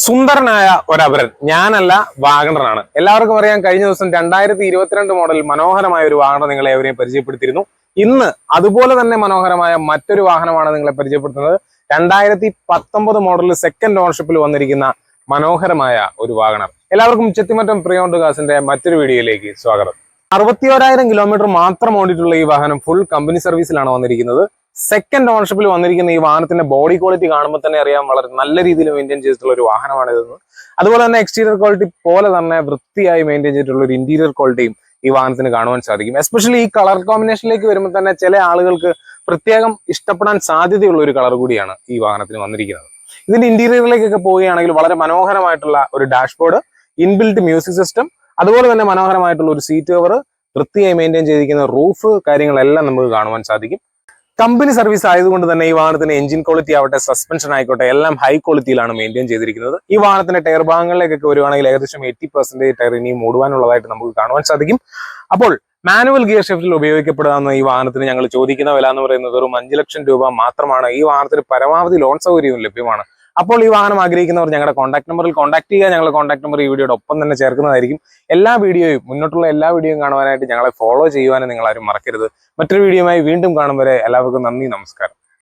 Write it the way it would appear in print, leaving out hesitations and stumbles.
സുന്ദരനായ ഒരപരൻ ഞാനല്ല വാഗണറാണ്. എല്ലാവർക്കും അറിയാം, കഴിഞ്ഞ ദിവസം 2022 മോഡൽ മനോഹരമായ ഒരു വാഗണർ നിങ്ങളെ എവരെയും പരിചയപ്പെടുത്തിയിരുന്നു. ഇന്ന് അതുപോലെ തന്നെ മനോഹരമായ മറ്റൊരു വാഹനമാണ് നിങ്ങളെ പരിചയപ്പെടുത്തുന്നത്. 2019 മോഡൽ സെക്കൻഡ് ഓണർഷിപ്പിൽ വന്നിരിക്കുന്ന മനോഹരമായ ഒരു വാഗണർ. എല്ലാവർക്കും ചെത്തിമറ്റം പ്രിയോണ്ട് കാസിന്റെ മറ്റൊരു വീഡിയോയിലേക്ക് സ്വാഗതം. 61,000 കിലോമീറ്റർ മാത്രം ഓടിയിട്ടുള്ള ഈ വാഹനം ഫുൾ കമ്പനി സർവീസിലാണ് വന്നിരിക്കുന്നത്. സെക്കൻഡ് ഓണർഷിപ്പിൽ വന്നിരിക്കുന്ന ഈ വാഹനത്തിന്റെ ബോഡി ക്വാളിറ്റി കാണുമ്പോൾ തന്നെ അറിയാം, വളരെ നല്ല രീതിയിൽ മെയിൻറ്റെയിൻ ചെയ്തിട്ടുള്ള ഒരു വാഹനമാണ് ഇതെന്ന്. അതുപോലെ തന്നെ എക്സ്റ്റീരിയർ ക്വാളിറ്റി പോലെ തന്നെ വൃത്തിയായി മെയിൻറ്റെയിൻ ചെയ്തിട്ടുള്ള ഒരു ഇന്റീരിയർ ക്വാളിറ്റിയും ഈ വാഹനത്തിന് കാണുവാൻ സാധിക്കും. എസ്പെഷ്യലി ഈ കളർ കോമ്പിനേഷനിലേക്ക് വരുമ്പോൾ തന്നെ ചില ആളുകൾക്ക് പ്രത്യേകം ഇഷ്ടപ്പെടാൻ സാധ്യതയുള്ള ഒരു കളർ കൂടിയാണ് ഈ വാഹനത്തിന് വന്നിരിക്കുന്നത്. ഇതിന്റെ ഇന്റീരിയറിലേക്കൊക്കെ പോവുകയാണെങ്കിൽ വളരെ മനോഹരമായിട്ടുള്ള ഒരു ഡാഷ്ബോർഡ്, ഇൻബിൽറ്റ് മ്യൂസിക് സിസ്റ്റം, അതുപോലെ തന്നെ മനോഹരമായിട്ടുള്ള ഒരു സീറ്റ് കവർ, വൃത്തിയായി മെയിൻറ്റെയിൻ ചെയ്തിരിക്കുന്ന റൂഫ്, കാര്യങ്ങളെല്ലാം നമുക്ക് കാണുവാൻ സാധിക്കും. കമ്പനി സർവീസ് ആയതുകൊണ്ട് തന്നെ ഈ വാഹനത്തിന്റെ എഞ്ചിൻ ക്വാളിറ്റി ആവട്ടെ, സസ്പെൻഷൻ ആയിക്കോട്ടെ, എല്ലാം ഹൈ ക്വാളിറ്റിയിലാണ് മെയിൻറ്റെയിൻ ചെയ്തിരിക്കുന്നത്. ഈ വാഹനത്തിന്റെ ടയർ ഭാഗങ്ങളിലേക്കൊക്കെ വരുവാണെങ്കിൽ ഏകദേശം 80% ടയർ ഇനിയും മൂടുവാനുള്ളതായിട്ട് നമുക്ക് കാണുവാൻ സാധിക്കും. അപ്പോൾ മാനുവൽ ഗിയർ ഷിഫ്റ്റിൽ ഉപയോഗിക്കപ്പെടാവുന്ന ഈ വാഹനത്തിന് ഞങ്ങൾ ചോദിക്കുന്ന വില എന്ന് പറയുന്നത് ഒരു 5 ലക്ഷം രൂപ മാത്രമാണ്. ഈ വാഹനത്തിന് പരമാവധി ലോൺ സൗകര്യവും ലഭ്യമാണ്. അപ്പോൾ ഈ വാഹനം ആഗ്രഹിക്കുന്നവർ ഞങ്ങളുടെ കോൺടാക്ട് നമ്പറിൽ കോൺടാക്ട് ചെയ്യുക. ഞങ്ങളുടെ കോൺടാക്ട് നമ്പർ ഈ വീഡിയോയുടെ ഒപ്പം തന്നെ ചേർക്കുന്നതായിരിക്കും. മുന്നോട്ടുള്ള എല്ലാ വീഡിയോയും കാണുവാനായിട്ട് ഞങ്ങളെ ഫോളോ ചെയ്യുവാനും നിങ്ങൾ ആരും മറക്കരുത്. മറ്റൊരു വീഡിയോയുമായി വീണ്ടും കാണും വരെ എല്ലാവർക്കും നന്ദി, നമസ്കാരം.